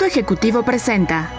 Ejecutivo presenta.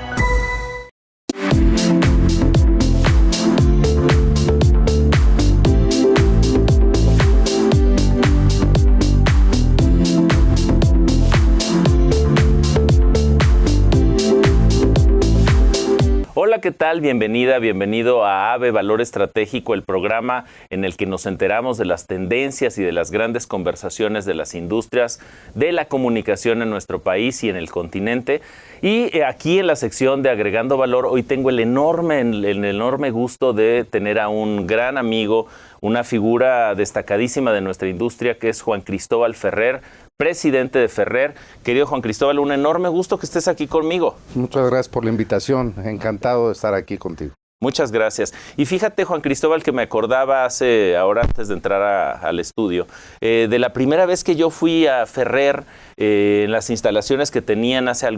Hola, ¿qué tal? Bienvenida, bienvenido a AVE Valor Estratégico, el programa en el que nos enteramos de las tendencias y de las grandes conversaciones de las industrias de la comunicación en nuestro país y en el continente. Y aquí en la sección de Agregando Valor, hoy tengo el enorme gusto de tener a un gran amigo, una figura destacadísima de nuestra industria, que es Juan Cristóbal Ferrer, presidente de Ferrer. Querido Juan Cristóbal, un enorme gusto que estés aquí conmigo. Muchas gracias por la invitación. Encantado de estar aquí contigo. Muchas gracias. Y fíjate, Juan Cristóbal, que me acordaba antes de entrar al estudio, de la primera vez que yo fui a Ferrer, en las instalaciones que tenían hace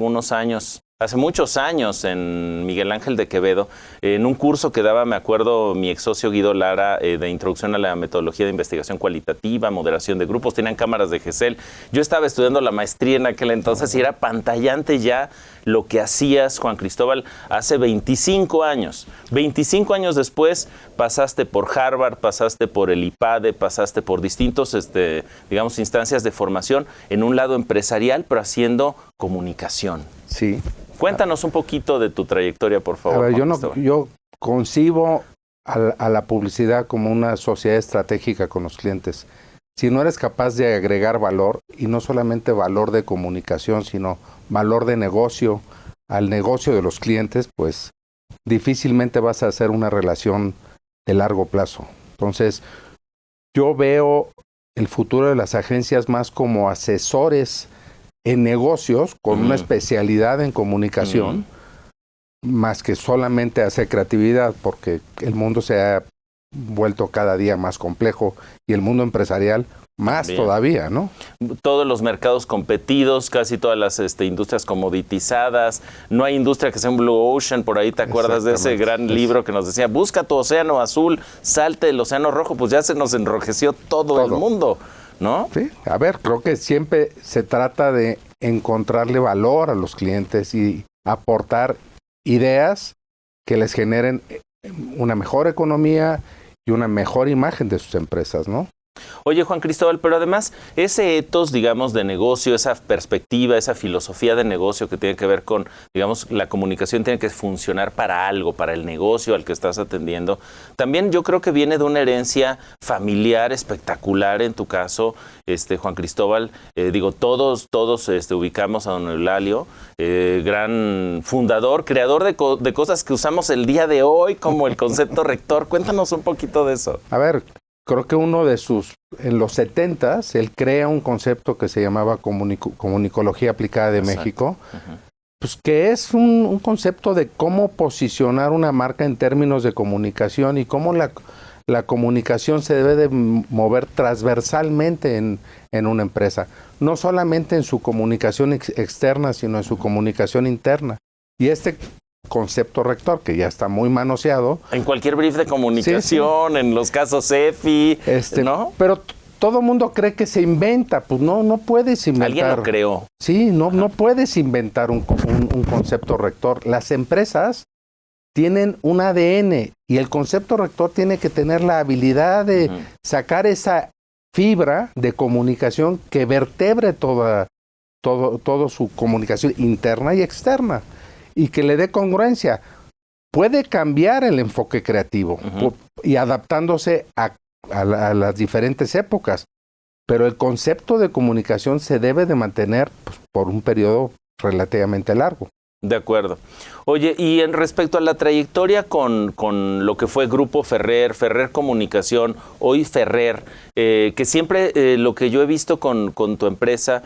muchos años en Miguel Ángel de Quevedo, en un curso que daba, me acuerdo, mi ex socio Guido Lara, de introducción a la metodología de investigación cualitativa, moderación de grupos, tenían cámaras de GESEL. Yo estaba estudiando la maestría en aquel entonces y era pantallante ya lo que hacías, Juan Cristóbal, hace 25 años. 25 años después pasaste por Harvard, pasaste por el IPADE, pasaste por distintos, instancias de formación en un lado empresarial, pero haciendo comunicación. Sí. Cuéntanos un poquito de tu trayectoria, por favor. A ver, yo concibo a la publicidad como una sociedad estratégica con los clientes. Si no eres capaz de agregar valor, y no solamente valor de comunicación, sino valor de negocio, al negocio de los clientes, pues difícilmente vas a hacer una relación de largo plazo. Entonces, yo veo el futuro de las agencias más como asesores en negocios con una especialidad en comunicación, más que solamente hacer creatividad, porque el mundo se ha vuelto cada día más complejo y el mundo empresarial más todavía, ¿no? Todos los mercados competidos, casi todas las industrias comoditizadas, no hay industria que sea un blue ocean. Por ahí te acuerdas de ese gran libro que nos decía, busca tu océano azul, salte del océano rojo. Pues ya se nos enrojeció todo el mundo, ¿no? Sí, a ver, creo que siempre se trata de encontrarle valor a los clientes y aportar ideas que les generen una mejor economía y una mejor imagen de sus empresas, ¿no? Oye, Juan Cristóbal, pero además ese ethos, digamos, de negocio, esa perspectiva, esa filosofía de negocio que tiene que ver con, digamos, la comunicación tiene que funcionar para algo, para el negocio al que estás atendiendo. También yo creo que viene de una herencia familiar espectacular en tu caso, Juan Cristóbal. Todos ubicamos a don Eulalio, gran fundador, creador de cosas que usamos el día de hoy, como el concepto rector. Cuéntanos un poquito de eso. A ver, creo que en los 70s, él crea un concepto que se llamaba comunicología aplicada de México, pues que es un concepto de cómo posicionar una marca en términos de comunicación y cómo la comunicación se debe de mover transversalmente en una empresa, no solamente en su comunicación externa, sino en su comunicación interna. Y concepto rector, que ya está muy manoseado. En cualquier brief de comunicación, en los casos EFI, ¿no? Pero todo el mundo cree que se inventa, pues no puedes inventar. Alguien lo creó. Sí, no puedes inventar un concepto rector. Las empresas tienen un ADN y el concepto rector tiene que tener la habilidad de sacar esa fibra de comunicación que vertebre todo su comunicación interna y externa, y que le dé congruencia. Puede cambiar el enfoque creativo y adaptándose a las diferentes épocas, pero el concepto de comunicación se debe de mantener por un periodo relativamente largo. De acuerdo. Oye, y en respecto a la trayectoria con lo que fue Grupo Ferrer, Ferrer Comunicación, hoy Ferrer, que siempre lo que yo he visto con tu empresa,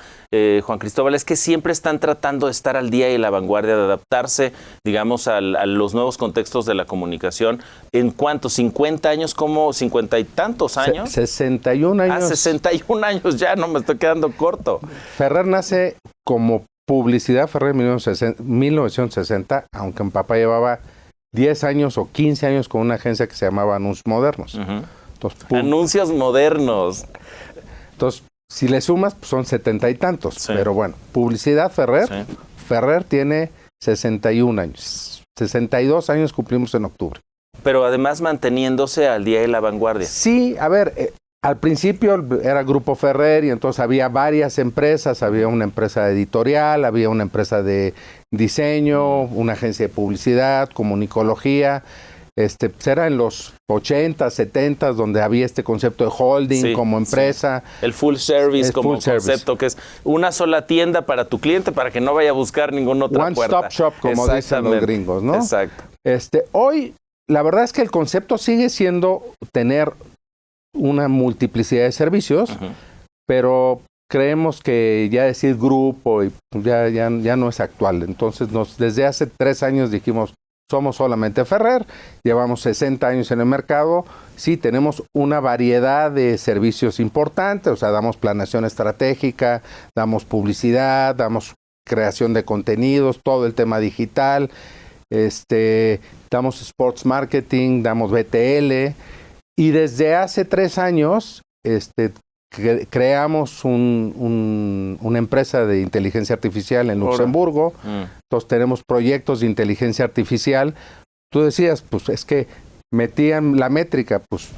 Juan Cristóbal, es que siempre están tratando de estar al día y a la vanguardia, de adaptarse, digamos, a los nuevos contextos de la comunicación. ¿En cuántos? ¿50 años? ¿Cómo? ¿50 y tantos años? 61 años. 61 años ya, no me estoy quedando corto. Ferrer nace como Publicidad Ferrer en 1960, aunque mi papá llevaba 10 años o 15 años con una agencia que se llamaba Anuncios Modernos. Entonces, Anuncios Modernos. Entonces, si le sumas, pues son 70 y tantos. Sí. Pero bueno, Publicidad Ferrer Ferrer tiene 61 años. 62 años cumplimos en octubre. Pero además manteniéndose al día de la vanguardia. Sí, a ver, al principio era Grupo Ferrer y entonces había varias empresas, había una empresa editorial, había una empresa de diseño, una agencia de publicidad, comunicología. Era en los 80, 70 donde había este concepto de holding como empresa. Sí. El full service como concepto, que es una sola tienda para tu cliente para que no vaya a buscar ninguna otra puerta. One stop shop, como dicen los gringos, ¿no? Exacto. Hoy, la verdad es que el concepto sigue siendo tener una multiplicidad de servicios, pero creemos que ya decir grupo ya no es actual. Entonces, desde hace 3 años dijimos, somos solamente Ferrer, llevamos 60 años en el mercado, sí, tenemos una variedad de servicios importantes, o sea, damos planeación estratégica, damos publicidad, damos creación de contenidos, todo el tema digital, damos sports marketing, damos BTL, y desde hace 3 años creamos una empresa de inteligencia artificial en Luxemburgo. Entonces tenemos proyectos de inteligencia artificial. Tú decías, pues es que metían la métrica, pues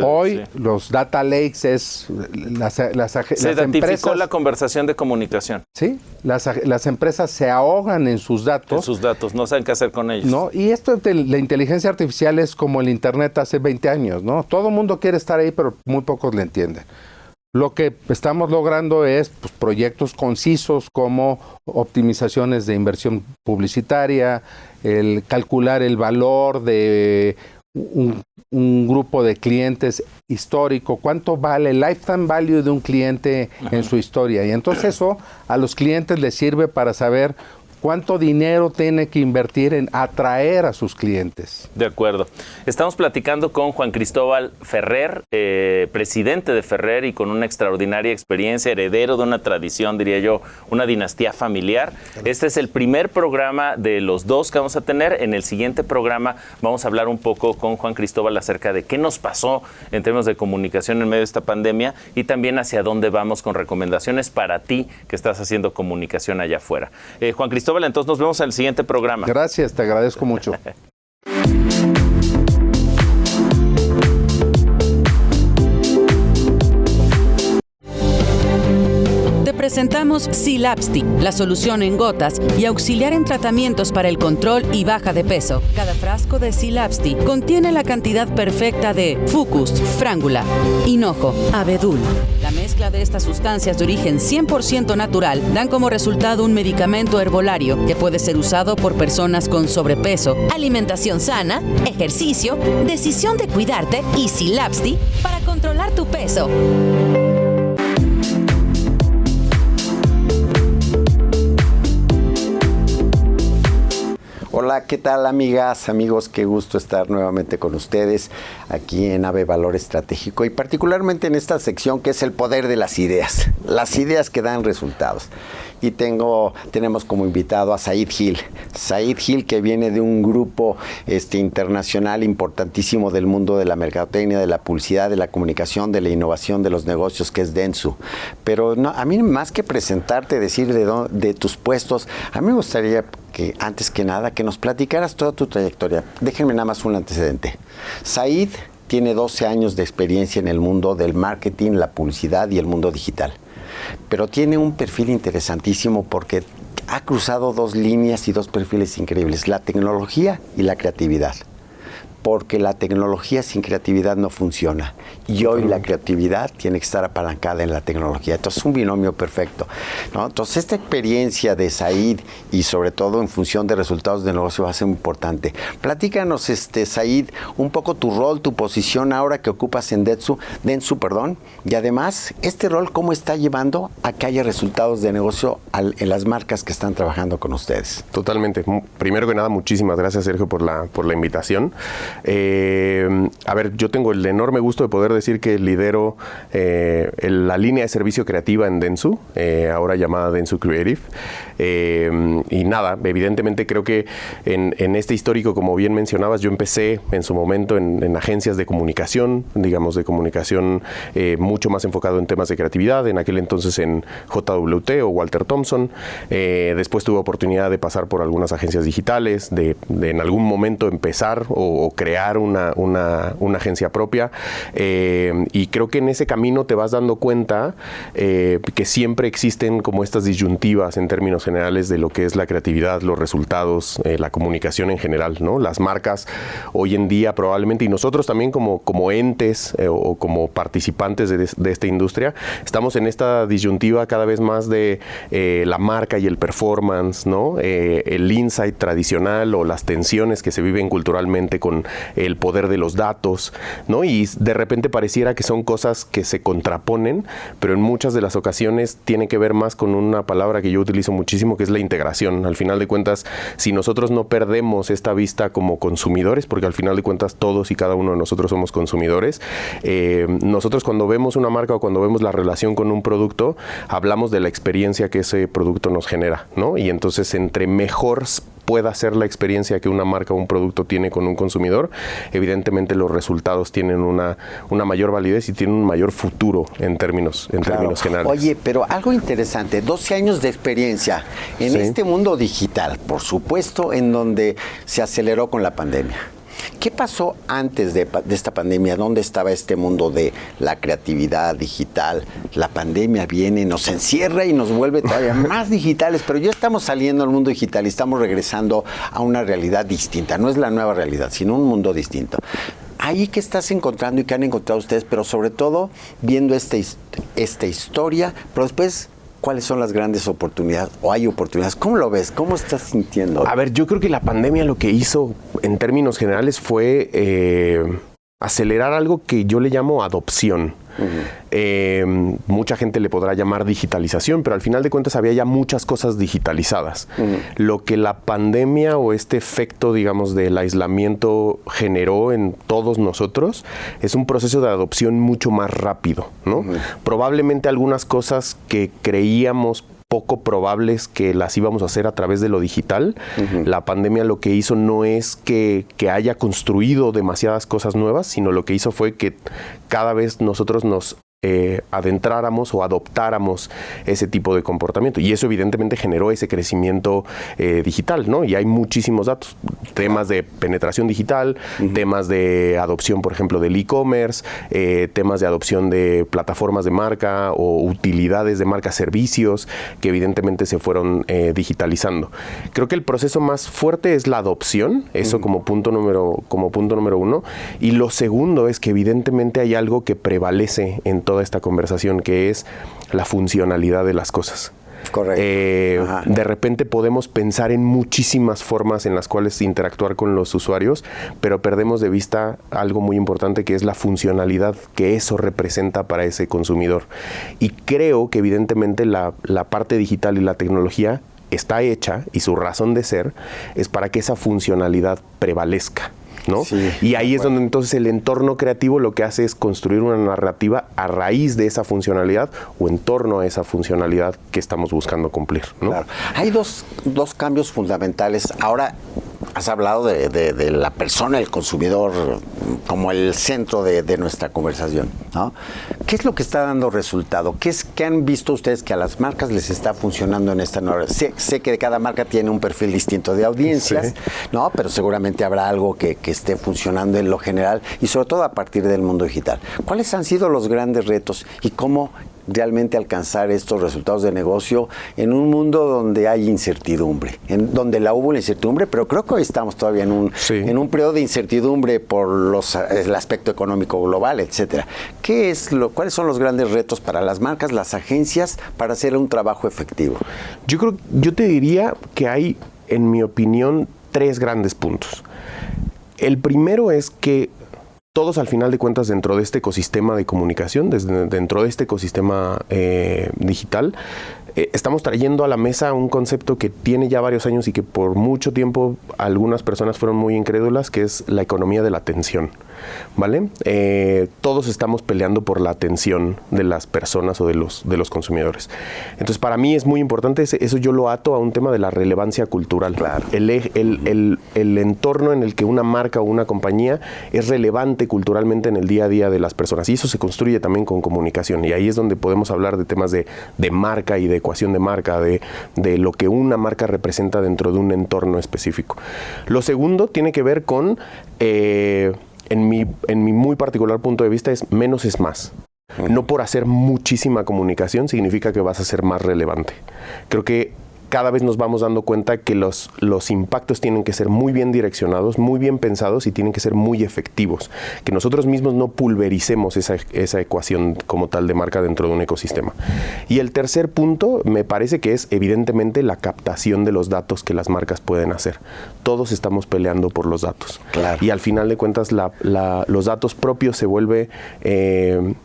hoy los data lakes es las identificó la conversación de comunicación. Sí, las empresas se ahogan en sus datos. En sus datos, no saben qué hacer con ellos. ¿No? Y esto de la inteligencia artificial es como el internet hace 20 años, ¿no? Todo el mundo quiere estar ahí, pero muy pocos le entienden. Lo que estamos logrando es proyectos concisos como optimizaciones de inversión publicitaria, el calcular el valor de un grupo de clientes histórico, cuánto vale el lifetime value de un cliente en su historia. Y entonces eso a los clientes les sirve para saber cuánto dinero tiene que invertir en atraer a sus clientes. De acuerdo. Estamos platicando con Juan Cristóbal Ferrer, presidente de Ferrer y con una extraordinaria experiencia, heredero de una tradición, diría yo, una dinastía familiar. Este es el primer programa de los 2 que vamos a tener. En el siguiente programa vamos a hablar un poco con Juan Cristóbal acerca de qué nos pasó en términos de comunicación en medio de esta pandemia y también hacia dónde vamos con recomendaciones para ti que estás haciendo comunicación allá afuera. Juan Cristóbal, entonces nos vemos en el siguiente programa. Gracias, te agradezco mucho. Presentamos Silapsti, la solución en gotas y auxiliar en tratamientos para el control y baja de peso. Cada frasco de Silapsti contiene la cantidad perfecta de Fucus, Frángula, Hinojo, Abedul. La mezcla de estas sustancias de origen 100% natural dan como resultado un medicamento herbolario que puede ser usado por personas con sobrepeso, alimentación sana, ejercicio, decisión de cuidarte y Silapsti para controlar tu peso. Hola, ¿qué tal amigas, amigos? Qué gusto estar nuevamente con ustedes aquí en AVE Valor Estratégico y particularmente en esta sección que es el poder de las ideas que dan resultados. Y tenemos como invitado a Said Gil. Said Gil, que viene de un grupo internacional importantísimo del mundo de la mercadotecnia, de la publicidad, de la comunicación, de la innovación, de los negocios, que es Dentsu. Pero no, a mí más que presentarte, decir de tus puestos, a mí me gustaría que antes que nada que nos platicaras toda tu trayectoria. Déjenme nada más un antecedente. Said tiene 12 años de experiencia en el mundo del marketing, la publicidad y el mundo digital. Pero tiene un perfil interesantísimo porque ha cruzado 2 líneas y 2 perfiles increíbles, la tecnología y la creatividad. Porque la tecnología sin creatividad no funciona. Y hoy la creatividad tiene que estar apalancada en la tecnología. Entonces es un binomio perfecto, ¿no? Entonces esta experiencia de Said y sobre todo en función de resultados de negocio va a ser muy importante. Platícanos, Said, un poco tu rol, tu posición ahora que ocupas en Dentsu, y además este rol cómo está llevando a que haya resultados de negocio en las marcas que están trabajando con ustedes. Totalmente. Primero que nada, muchísimas gracias, Sergio, por la invitación. A ver, yo tengo el enorme gusto de poder decir que lidero la línea de servicio creativa en Dentsu, ahora llamada Dentsu Creative. Y nada, evidentemente creo que en este histórico, como bien mencionabas, yo empecé en su momento en agencias de comunicación, digamos de comunicación mucho más enfocado en temas de creatividad, en aquel entonces en JWT o Walter Thompson. Después tuve oportunidad de pasar por algunas agencias digitales, de en algún momento empezar o crear una agencia propia. Y creo que en ese camino te vas dando cuenta que siempre existen como estas disyuntivas en términos generales de lo que es la creatividad, los resultados, la comunicación en general, ¿no? Las marcas hoy en día probablemente, y nosotros también como entes o como participantes de esta industria, estamos en esta disyuntiva cada vez más de la marca y el performance, ¿no? El insight tradicional o las tensiones que se viven culturalmente con el poder de los datos, ¿no? Y de repente pareciera que son cosas que se contraponen, pero en muchas de las ocasiones tiene que ver más con una palabra que yo utilizo muchísimo, que es la integración. Al final de cuentas, si nosotros no perdemos esta vista como consumidores, porque al final de cuentas todos y cada uno de nosotros somos consumidores, nosotros cuando vemos una marca o cuando vemos la relación con un producto, hablamos de la experiencia que ese producto nos genera, ¿no? Y entonces entre mejor pueda ser la experiencia que una marca o un producto tiene con un consumidor, evidentemente los resultados tienen una mayor validez y tienen un mayor futuro en términos generales. Oye, pero algo interesante, 12 años de experiencia en este mundo digital, por supuesto, en donde se aceleró con la pandemia. ¿Qué pasó antes de esta pandemia? ¿Dónde estaba este mundo de la creatividad digital? La pandemia viene, nos encierra y nos vuelve todavía más digitales, pero ya estamos saliendo del mundo digital y estamos regresando a una realidad distinta. No es la nueva realidad, sino un mundo distinto. Ahí que estás encontrando y que han encontrado ustedes, pero sobre todo viendo esta historia, pero después, ¿cuáles son las grandes oportunidades? ¿O hay oportunidades? ¿Cómo lo ves? ¿Cómo estás sintiendo? A ver, yo creo que la pandemia lo que hizo en términos generales fue acelerar algo que yo le llamo adopción. Mucha gente le podrá llamar digitalización, pero al final de cuentas había ya muchas cosas digitalizadas. Lo que la pandemia o este efecto, digamos, del aislamiento generó en todos nosotros es un proceso de adopción mucho más rápido, ¿no? Probablemente algunas cosas que creíamos poco probables que las íbamos a hacer a través de lo digital. La pandemia lo que hizo no es que haya construido demasiadas cosas nuevas, sino lo que hizo fue que cada vez nosotros nos adentráramos o adoptáramos ese tipo de comportamiento. Y eso evidentemente generó ese crecimiento digital, ¿no? Y hay muchísimos datos. Temas de penetración digital, temas de adopción, por ejemplo, del e-commerce, temas de adopción de plataformas de marca o utilidades de marca, servicios, que evidentemente se fueron digitalizando. Creo que el proceso más fuerte es la adopción, eso como punto número uno. Y lo segundo es que evidentemente hay algo que prevalece en toda esta conversación, que es la funcionalidad de las cosas. Correcto. De repente podemos pensar en muchísimas formas en las cuales interactuar con los usuarios, pero perdemos de vista algo muy importante, que es la funcionalidad que eso representa para ese consumidor. Y creo que evidentemente la parte digital y la tecnología está hecha, y su razón de ser es para que esa funcionalidad prevalezca, ¿no? Sí, y ahí es donde entonces el entorno creativo lo que hace es construir una narrativa a raíz de esa funcionalidad o en torno a esa funcionalidad que estamos buscando cumplir, ¿no? Claro. Hay dos cambios fundamentales. Ahora has hablado de la persona, el consumidor, como el centro de nuestra conversación, ¿no? ¿Qué es lo que está dando resultado? ¿Qué han visto ustedes que a las marcas les está funcionando en esta nueva? Sé que cada marca tiene un perfil distinto de audiencias, sí, ¿no? Pero seguramente habrá algo que esté funcionando en lo general y sobre todo a partir del mundo digital. ¿Cuáles han sido los grandes retos y cómo realmente alcanzar estos resultados de negocio en un mundo donde hay incertidumbre, donde hubo la incertidumbre, pero creo que hoy estamos todavía en un periodo de incertidumbre por el aspecto económico global, etcétera? ¿Cuáles son los grandes retos para las marcas, las agencias, para hacer un trabajo efectivo? Yo te diría que hay, en mi opinión, 3 grandes puntos. El primero es que todos, al final de cuentas, dentro de este ecosistema de comunicación, dentro de este ecosistema digital, estamos trayendo a la mesa un concepto que tiene ya varios años y que por mucho tiempo algunas personas fueron muy incrédulas, que es la economía de la atención, ¿vale? Todos estamos peleando por la atención de las personas o de los consumidores. Entonces, para mí es muy importante, eso yo lo ato a un tema de la relevancia cultural. Claro. El entorno en el que una marca o una compañía es relevante culturalmente en el día a día de las personas. Y eso se construye también con comunicación. Y ahí es donde podemos hablar de temas de marca y de ecuación de marca, de lo que una marca representa dentro de un entorno específico. Lo segundo tiene que ver con, en mi muy particular punto de vista, es menos es más. No por hacer muchísima comunicación significa que vas a ser más relevante. Creo que cada vez nos vamos dando cuenta que los impactos tienen que ser muy bien direccionados, muy bien pensados y tienen que ser muy efectivos. Que nosotros mismos no pulvericemos esa ecuación como tal de marca dentro de un ecosistema. Y el tercer punto me parece que es evidentemente la captación de los datos que las marcas pueden hacer. Todos estamos peleando por los datos. Claro. Y al final de cuentas los datos propios se vuelve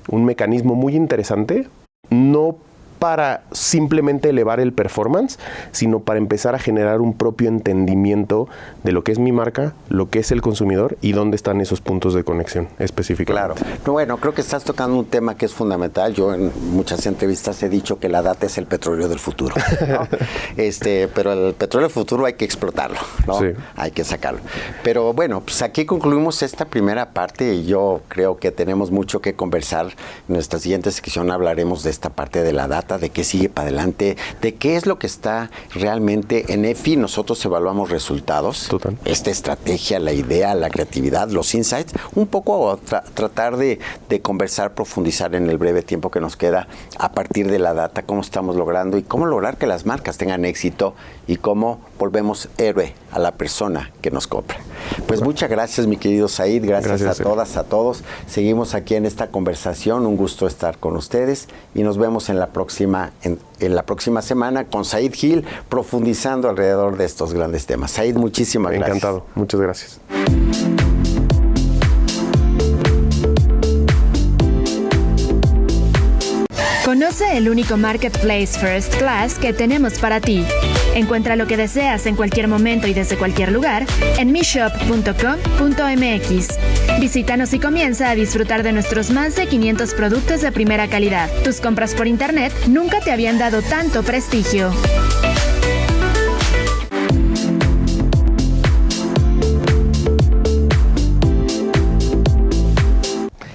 un mecanismo muy interesante, no para simplemente elevar el performance, sino para empezar a generar un propio entendimiento de lo que es mi marca, lo que es el consumidor y dónde están esos puntos de conexión específicamente. Claro. No, bueno, creo que estás tocando un tema que es fundamental. Yo en muchas entrevistas he dicho que la data es el petróleo del futuro, ¿no? Pero el petróleo del futuro hay que explotarlo, ¿no? Sí. Hay que sacarlo. Pero bueno, pues aquí concluimos esta primera parte y yo creo que tenemos mucho que conversar. En nuestra siguiente sección hablaremos de esta parte de la data, de qué sigue para adelante, de qué es lo que está realmente en EFI. Nosotros evaluamos resultados. Total. Esta estrategia, la idea, la creatividad, los insights, un poco tratar de conversar, profundizar en el breve tiempo que nos queda a partir de la data, cómo estamos logrando y cómo lograr que las marcas tengan éxito y cómo volvemos héroe a la persona que nos compra. Pues muchas gracias, mi querido Said, gracias a todas, a todos. Seguimos aquí en esta conversación, un gusto estar con ustedes y nos vemos en la próxima semana con Said Gil, profundizando alrededor de estos grandes temas. Said, muchísimas gracias. Encantado, muchas gracias. Conoce el único marketplace First Class que tenemos para ti. Encuentra lo que deseas en cualquier momento y desde cualquier lugar en mishop.com.mx. Visítanos y comienza a disfrutar de nuestros más de 500 productos de primera calidad. Tus compras por internet nunca te habían dado tanto prestigio.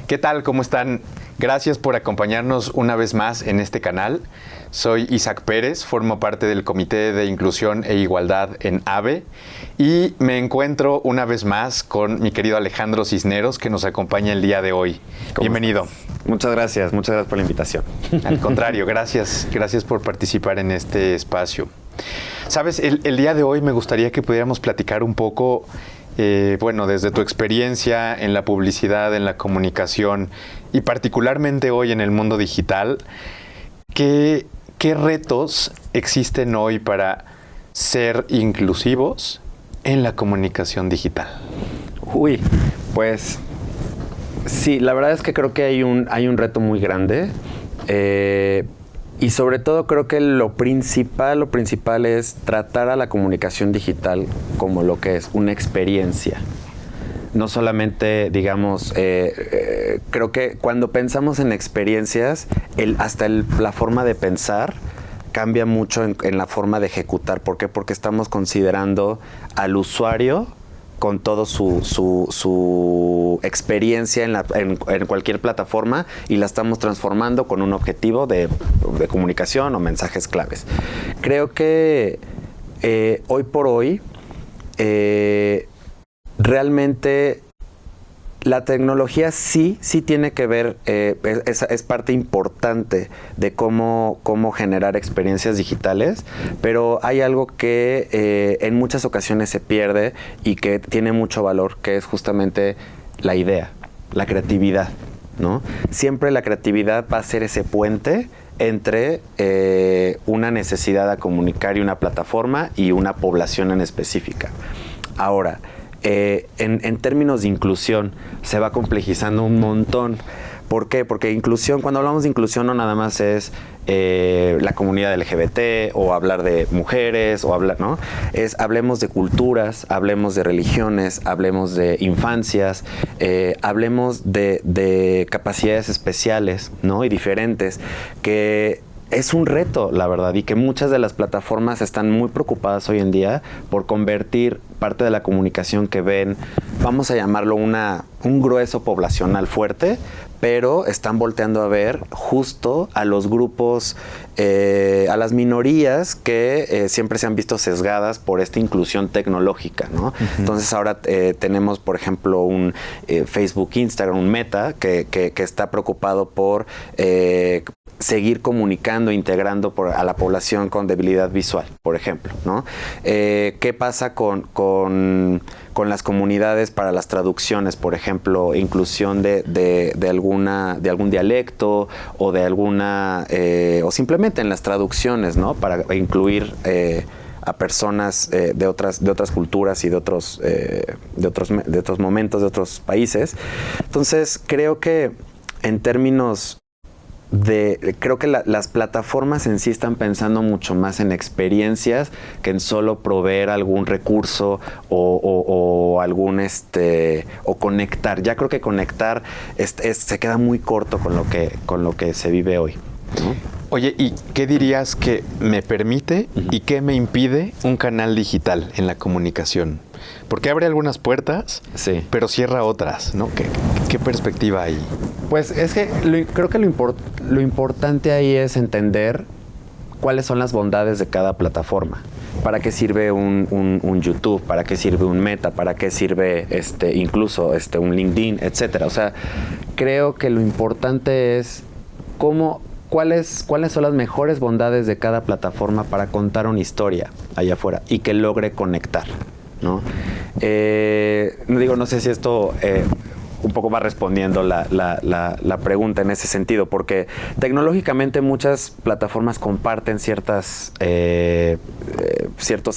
¿Qué tal? ¿Cómo están? Gracias por acompañarnos una vez más en este canal. Soy Isaac Pérez, formo parte del Comité de Inclusión e Igualdad en AVE y me encuentro una vez más con mi querido Alejandro Cisneros, que nos acompaña el día de hoy. Bienvenido. Muchas gracias por la invitación. Al contrario, gracias por participar en este espacio. Sabes, el día de hoy me gustaría que pudiéramos platicar un poco, desde tu experiencia en la publicidad, en la comunicación y particularmente hoy en el mundo digital, ¿qué retos existen hoy para ser inclusivos en la comunicación digital? Uy, pues sí, la verdad es que creo que hay un reto muy grande y sobre todo creo que lo principal es tratar a la comunicación digital como lo que es una experiencia. No solamente, digamos, creo que cuando pensamos en experiencias, la forma de pensar cambia mucho en la forma de ejecutar. ¿Por qué? Porque estamos considerando al usuario con todo su experiencia en cualquier plataforma y la estamos transformando con un objetivo de comunicación o mensajes claves. Creo que hoy por hoy realmente la tecnología sí tiene que ver, es parte importante de cómo generar experiencias digitales, pero hay algo que en muchas ocasiones se pierde y que tiene mucho valor, que es justamente la idea, la creatividad, ¿no? Siempre la creatividad va a ser ese puente entre una necesidad a comunicar y una plataforma y una población en específica. Ahora, en términos de inclusión se va complejizando un montón ¿Por qué? Porque inclusión, cuando hablamos de inclusión, no nada más es la comunidad LGBT o hablar de mujeres o hablar, ¿no? Hablemos de culturas, hablemos de religiones, hablemos de infancias, hablemos de capacidades especiales, ¿no? Y diferentes, que es un reto, la verdad, y que muchas de las plataformas están muy preocupadas hoy en día por convertir parte de la comunicación que ven, vamos a llamarlo un grueso poblacional fuerte, pero están volteando a ver justo a los grupos, a las minorías que siempre se han visto sesgadas por esta inclusión tecnológica, ¿no? Uh-huh. Entonces ahora tenemos, por ejemplo, un Facebook, Instagram, un Meta, que está preocupado por seguir comunicando, integrando a la población con debilidad visual, por ejemplo, ¿no? ¿Qué pasa con las comunidades para las traducciones, por ejemplo, inclusión de algún dialecto o de alguna o simplemente en las traducciones, ¿no? Para incluir a personas de otras culturas y de otros momentos, de otros países. Entonces, creo que en términos creo que las plataformas en sí están pensando mucho más en experiencias que en solo proveer algún recurso o algún o conectar. Ya creo que conectar se queda muy corto con lo que se vive hoy, ¿no? Oye, ¿y qué dirías que me permite y qué me impide un canal digital en la comunicación? Porque abre algunas puertas, sí, pero cierra otras, ¿no? ¿Qué perspectiva hay? Pues es que creo que lo importante ahí es entender cuáles son las bondades de cada plataforma. ¿Para qué sirve un YouTube? ¿Para qué sirve un Meta? ¿Para qué sirve incluso un LinkedIn, etcétera? O sea, creo que lo importante es cuáles son las mejores bondades de cada plataforma para contar una historia allá afuera y que logre conectar, ¿no? No sé si esto un poco va respondiendo la pregunta en ese sentido, porque tecnológicamente muchas plataformas comparten ciertos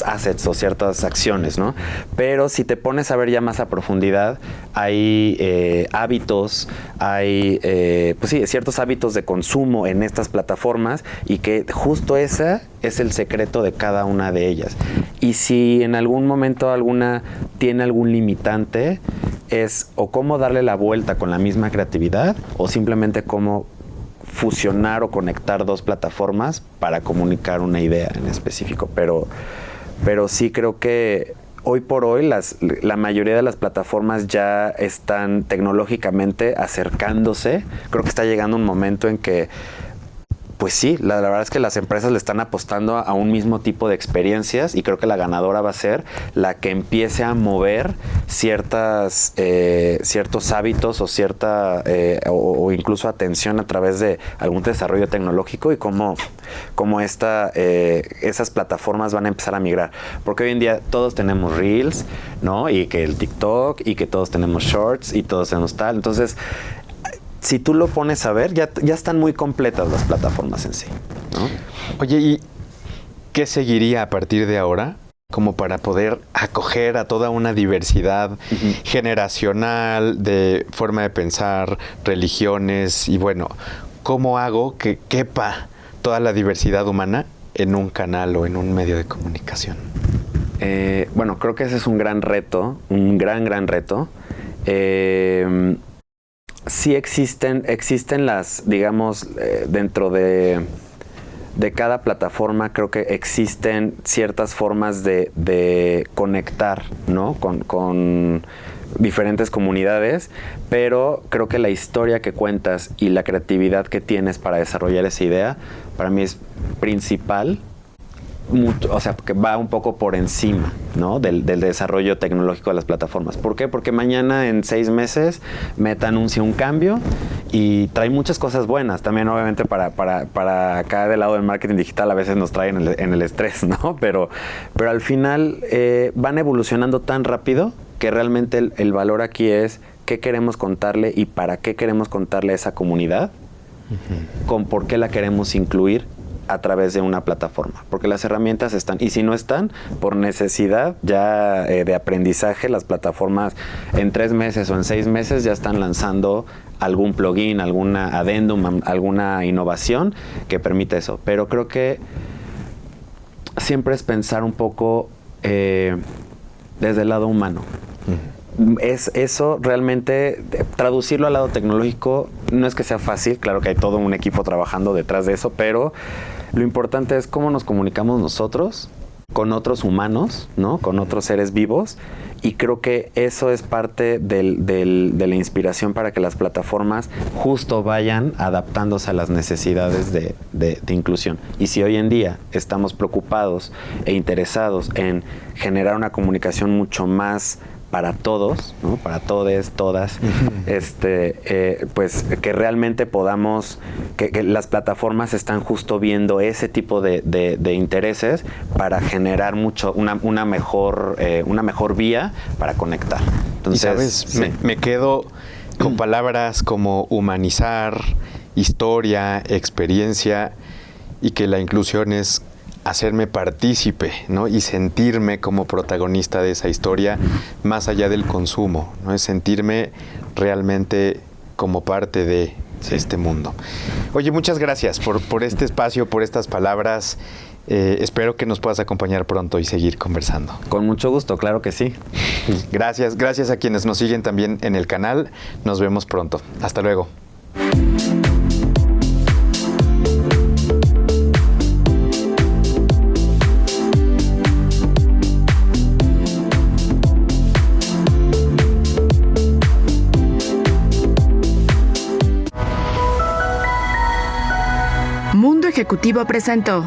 assets o ciertas acciones, ¿no? Pero si te pones a ver ya más a profundidad, hay hábitos, hay ciertos hábitos de consumo en estas plataformas y que justo ese es el secreto de cada una de ellas. Y si en algún momento alguna tiene algún limitante, es o cómo darle la vuelta con la misma creatividad o simplemente cómo fusionar o conectar dos plataformas para comunicar una idea en específico. Pero sí creo que hoy por hoy la mayoría de las plataformas ya están tecnológicamente acercándose. Creo que está llegando un momento en que pues sí, la verdad es que las empresas le están apostando a un mismo tipo de experiencias y creo que la ganadora va a ser la que empiece a mover ciertos hábitos o incluso atención a través de algún desarrollo tecnológico y cómo esas plataformas van a empezar a migrar. Porque hoy en día todos tenemos Reels, ¿no? Y que el TikTok y que todos tenemos Shorts y todos tenemos tal. Entonces, si tú lo pones a ver, ya están muy completas las plataformas en sí, ¿no? Oye, ¿y qué seguiría a partir de ahora como para poder acoger a toda una diversidad generacional de forma de pensar, religiones y bueno, cómo hago que quepa toda la diversidad humana en un canal o en un medio de comunicación? Bueno, creo que ese es un gran reto, un gran reto. Sí existen las, digamos, dentro de cada plataforma creo que existen ciertas formas de conectar, ¿no? Con diferentes comunidades, pero creo que la historia que cuentas y la creatividad que tienes para desarrollar esa idea, para mí es principal. O sea, que va un poco por encima, ¿no? del desarrollo tecnológico de las plataformas. ¿Por qué? Porque mañana en 6 meses Meta anuncia un cambio y trae muchas cosas buenas. También obviamente para acá del lado del marketing digital a veces nos traen en el estrés, ¿no? Pero al final van evolucionando tan rápido que realmente el valor aquí es qué queremos contarle y para qué queremos contarle a esa comunidad, con por qué la queremos incluir a través de una plataforma, porque las herramientas están, y si no están, por necesidad ya de aprendizaje, las plataformas en 3 meses o en 6 meses ya están lanzando algún plugin, alguna adendum, alguna innovación que permite eso. Pero creo que siempre es pensar un poco desde el lado humano. Es eso realmente, traducirlo al lado tecnológico no es que sea fácil, claro que hay todo un equipo trabajando detrás de eso, pero lo importante es cómo nos comunicamos nosotros con otros humanos, ¿no? Con otros seres vivos, y creo que eso es parte de la inspiración para que las plataformas justo vayan adaptándose a las necesidades de inclusión. Y si hoy en día estamos preocupados e interesados en generar una comunicación mucho más para todos, ¿no? Para todes, todas, pues que realmente podamos, que las plataformas están justo viendo ese tipo de intereses para generar una mejor vía para conectar. Entonces, y sabes, sí. me quedo con palabras como humanizar, historia, experiencia, y que la inclusión es hacerme partícipe, ¿no? Y sentirme como protagonista de esa historia, más allá del consumo, ¿no? Es sentirme realmente como parte de este mundo. Oye, muchas gracias por este espacio, por estas palabras. Espero que nos puedas acompañar pronto y seguir conversando. Con mucho gusto, claro que sí. Gracias a quienes nos siguen también en el canal. Nos vemos pronto. Hasta luego. Mundo Ejecutivo presentó